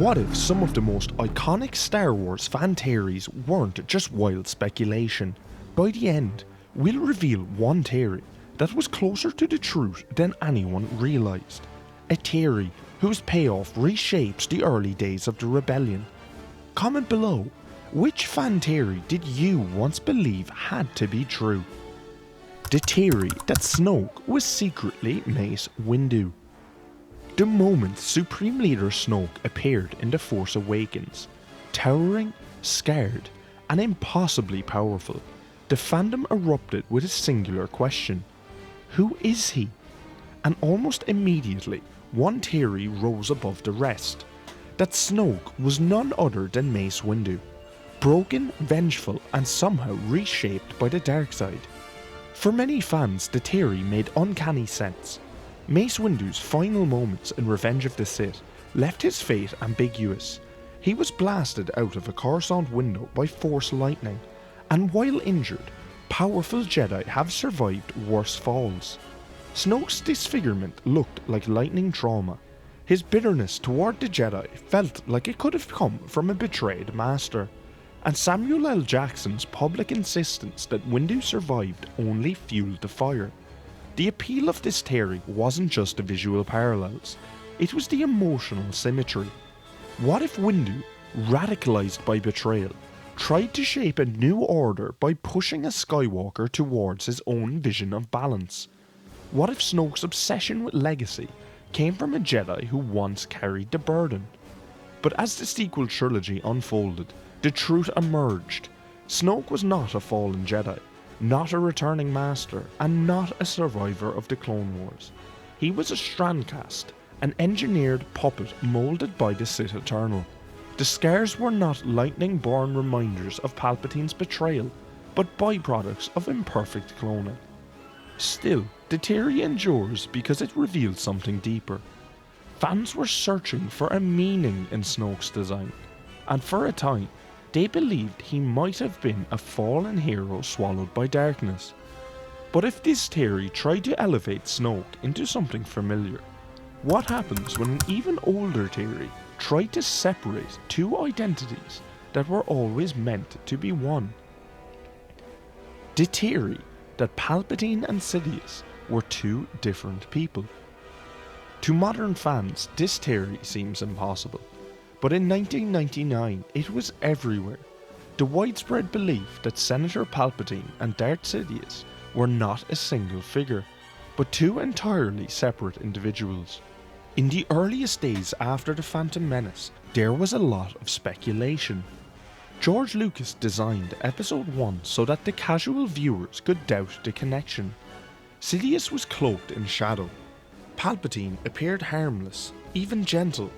What if some of the most iconic Star Wars fan theories weren't just wild speculation? By the end, we'll reveal one theory that was closer to the truth than anyone realised. A theory whose payoff reshapes the early days of the rebellion. Comment below, which fan theory did you once believe had to be true? The theory that Snoke was secretly Mace Windu. The moment Supreme Leader Snoke appeared in The Force Awakens, towering, scared, and impossibly powerful, the fandom erupted with a singular question. Who is he? And almost immediately, one theory rose above the rest. That Snoke was none other than Mace Windu. Broken, vengeful, and somehow reshaped by the dark side. For many fans, the theory made uncanny sense. Mace Windu's final moments in Revenge of the Sith left his fate ambiguous. He was blasted out of a Coruscant window by Force lightning, and while injured, powerful Jedi have survived worse falls. Snoke's disfigurement looked like lightning trauma. His bitterness toward the Jedi felt like it could have come from a betrayed master. And Samuel L. Jackson's public insistence that Windu survived only fueled the fire. The appeal of this theory wasn't just the visual parallels, it was the emotional symmetry. What if Windu, radicalized by betrayal, tried to shape a new order by pushing a Skywalker towards his own vision of balance? What if Snoke's obsession with legacy came from a Jedi who once carried the burden? But as the sequel trilogy unfolded, the truth emerged. Snoke was not a fallen Jedi, not a returning master, and not a survivor of the Clone Wars. He was a Strandcast, an engineered puppet moulded by the Sith Eternal. The scars were not lightning-born reminders of Palpatine's betrayal, but byproducts of imperfect cloning. Still, the theory endures because it reveals something deeper. Fans were searching for a meaning in Snoke's design, and for a time, they believed he might have been a fallen hero swallowed by darkness. But if this theory tried to elevate Snoke into something familiar, what happens when an even older theory tried to separate two identities that were always meant to be one? The theory that Palpatine and Sidious were two different people. To modern fans, this theory seems impossible. But in 1999, it was everywhere. The widespread belief that Senator Palpatine and Darth Sidious were not a single figure, but two entirely separate individuals. In the earliest days after The Phantom Menace, there was a lot of speculation. George Lucas designed Episode 1 so that the casual viewers could doubt the connection. Sidious was cloaked in shadow. Palpatine appeared harmless, even gentle,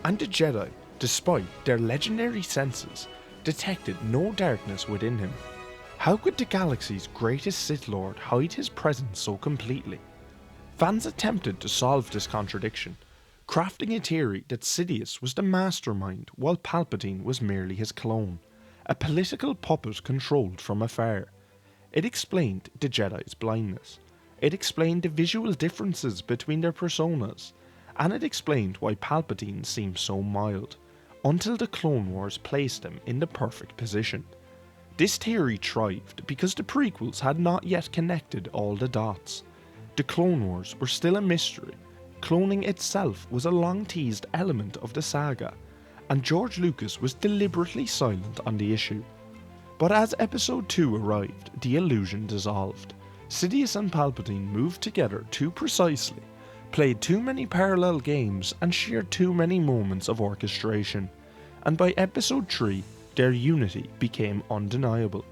and the Jedi, despite their legendary senses, detected no darkness within him. How could the galaxy's greatest Sith Lord hide his presence so completely? Fans attempted to solve this contradiction, crafting a theory that Sidious was the mastermind while Palpatine was merely his clone, a political puppet controlled from afar. It explained the Jedi's blindness. It explained the visual differences between their personas, and it explained why Palpatine seemed so mild, until the Clone Wars placed him in the perfect position. This theory thrived because the prequels had not yet connected all the dots. The Clone Wars were still a mystery, cloning itself was a long-teased element of the saga, and George Lucas was deliberately silent on the issue. But as Episode 2 arrived, the illusion dissolved. Sidious and Palpatine moved together too precisely, played too many parallel games, and shared too many moments of orchestration, and by Episode 3, their unity became undeniable.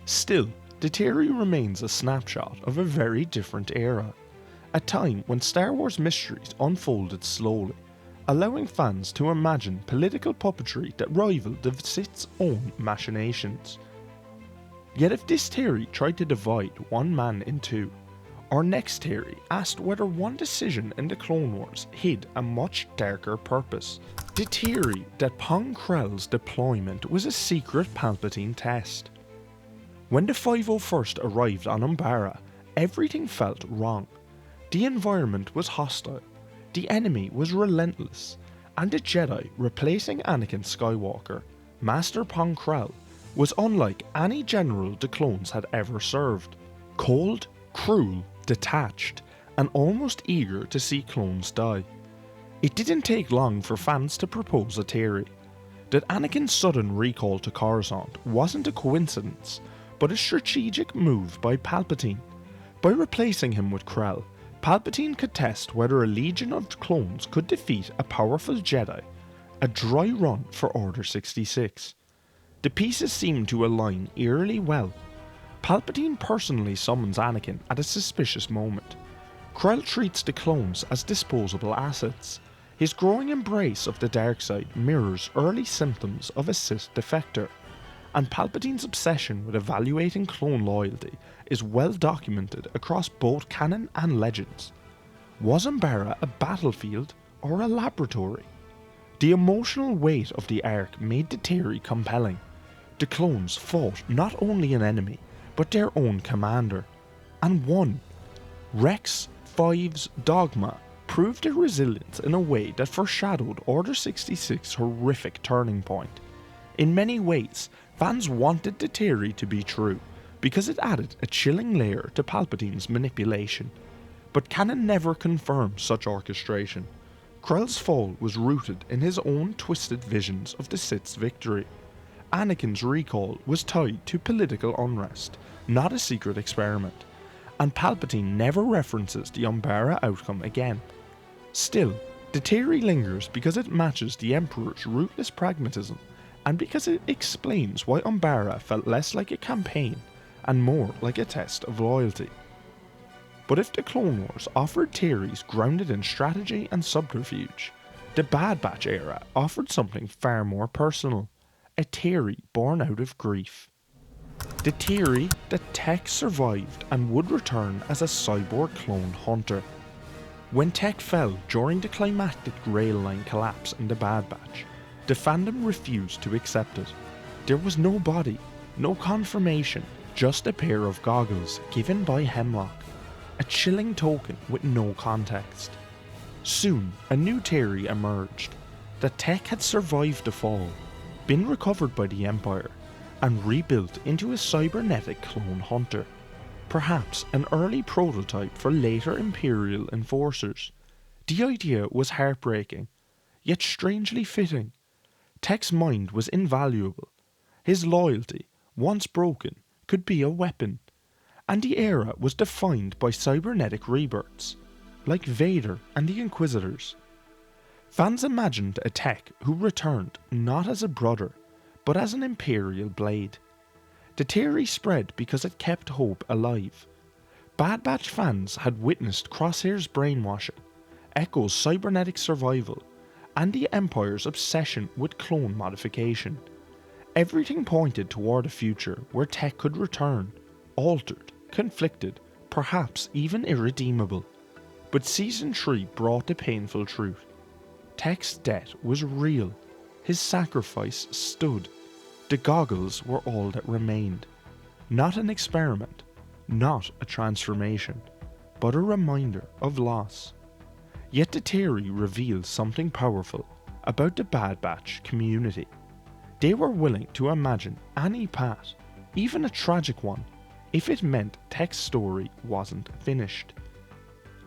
Still, the theory remains a snapshot of a very different era, a time when Star Wars mysteries unfolded slowly, allowing fans to imagine political puppetry that rivaled the Sith's own machinations. Yet if this theory tried to divide one man in two, our next theory asked whether one decision in the Clone Wars hid a much darker purpose. The theory that Pong Krell's deployment was a secret Palpatine test. When the 501st arrived on Umbara, everything felt wrong. The environment was hostile, the enemy was relentless, and a Jedi replacing Anakin Skywalker, Master Pong Krell, was unlike any general the clones had ever served. Cold, cruel, detached, and almost eager to see clones die. It didn't take long for fans to propose a theory that Anakin's sudden recall to Coruscant wasn't a coincidence, but a strategic move by Palpatine. By replacing him with Krell, Palpatine could test whether a legion of clones could defeat a powerful Jedi, a dry run for Order 66. The pieces seemed to align eerily well. Palpatine personally summons Anakin at a suspicious moment. Krell treats the clones as disposable assets. His growing embrace of the dark side mirrors early symptoms of a Sith defector, and Palpatine's obsession with evaluating clone loyalty is well documented across both canon and legends. Was Umbara a battlefield or a laboratory? The emotional weight of the arc made the theory compelling. The clones fought not only an enemy, but their own commander, and won. Rex 5's dogma proved their resilience in a way that foreshadowed Order 66's horrific turning point. In many ways, fans wanted the theory to be true, because it added a chilling layer to Palpatine's manipulation. But canon never confirmed such orchestration. Krell's fall was rooted in his own twisted visions of the Sith's victory. Anakin's recall was tied to political unrest, not a secret experiment, and Palpatine never references the Umbara outcome again. Still, the theory lingers because it matches the Emperor's ruthless pragmatism, and because it explains why Umbara felt less like a campaign and more like a test of loyalty. But if the Clone Wars offered theories grounded in strategy and subterfuge, the Bad Batch era offered something far more personal, a theory born out of grief. The theory that Tech survived and would return as a cyborg clone hunter. When Tech fell during the climactic rail line collapse in the Bad Batch, the fandom refused to accept it. There was no body, no confirmation, just a pair of goggles given by Hemlock, a chilling token with no context. Soon, a new theory emerged, that Tech had survived the fall, been recovered by the Empire, and rebuilt into a cybernetic clone hunter, perhaps an early prototype for later Imperial enforcers. The idea was heartbreaking, yet strangely fitting. Tech's mind was invaluable. His loyalty, once broken, could be a weapon, and the era was defined by cybernetic rebirths, like Vader and the Inquisitors. Fans imagined a Tech who returned not as a brother, but as an Imperial blade. The theory spread because it kept hope alive. Bad Batch fans had witnessed Crosshair's brainwashing, Echo's cybernetic survival, and the Empire's obsession with clone modification. Everything pointed toward a future where Tech could return, altered, conflicted, perhaps even irredeemable. But Season 3 brought the painful truth. Tech's death was real. His sacrifice stood. The goggles were all that remained. Not an experiment, not a transformation, but a reminder of loss. Yet the theory reveals something powerful about the Bad Batch community. They were willing to imagine any path, even a tragic one, if it meant Tech's story wasn't finished.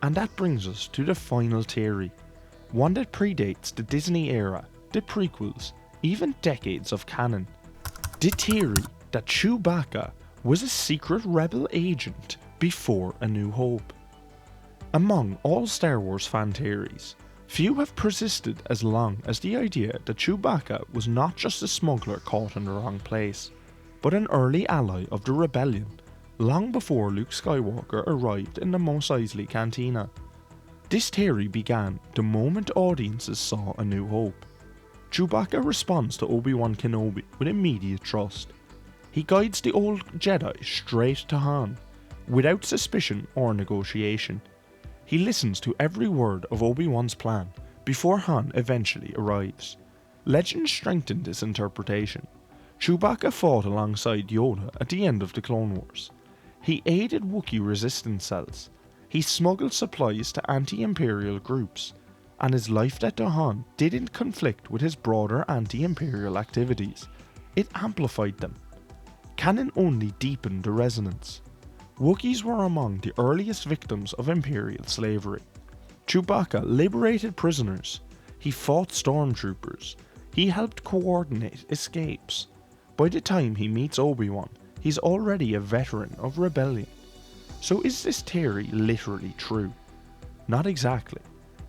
And that brings us to the final theory, one that predates the Disney era, the prequels, even decades of canon. The theory that Chewbacca was a secret rebel agent before A New Hope. Among all Star Wars fan theories, few have persisted as long as the idea that Chewbacca was not just a smuggler caught in the wrong place, but an early ally of the rebellion, long before Luke Skywalker arrived in the Mos Eisley Cantina. This theory began the moment audiences saw A New Hope. Chewbacca responds to Obi-Wan Kenobi with immediate trust. He guides the old Jedi straight to Han, without suspicion or negotiation. He listens to every word of Obi-Wan's plan before Han eventually arrives. Legend strengthened this interpretation. Chewbacca fought alongside Yoda at the end of the Clone Wars. He aided Wookiee resistance cells. He smuggled supplies to anti-Imperial groups. and his life debt to Han didn't conflict with his broader anti-Imperial activities, it amplified them. Canon only deepened the resonance. Wookiees were among the earliest victims of Imperial slavery. Chewbacca liberated prisoners, he fought stormtroopers, he helped coordinate escapes. By the time he meets Obi-Wan, he's already a veteran of rebellion. So is this theory literally true? Not exactly.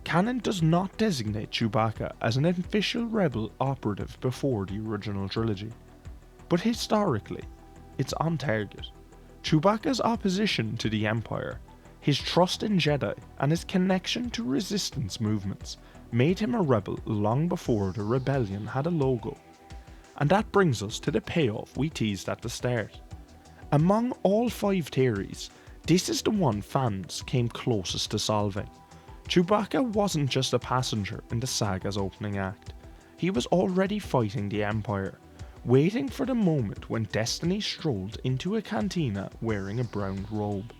Canon does not designate Chewbacca as an official rebel operative before the original trilogy. But historically, it's on target. Chewbacca's opposition to the Empire, his trust in Jedi, and his connection to resistance movements made him a rebel long before the rebellion had a logo. And that brings us to the payoff we teased at the start. Among all 5 theories, this is the one fans came closest to solving. Chewbacca wasn't just a passenger in the saga's opening act. He was already fighting the Empire, waiting for the moment when Destiny strolled into a cantina wearing a brown robe.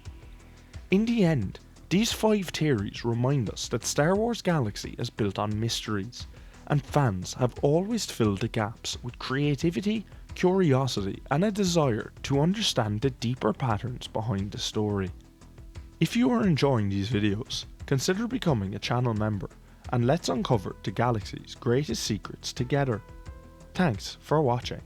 In the end, these 5 theories remind us that Star Wars Galaxy is built on mysteries, and fans have always filled the gaps with creativity, curiosity, and a desire to understand the deeper patterns behind the story. If you are enjoying these videos, consider becoming a channel member, and let's uncover the galaxy's greatest secrets together. Thanks for watching.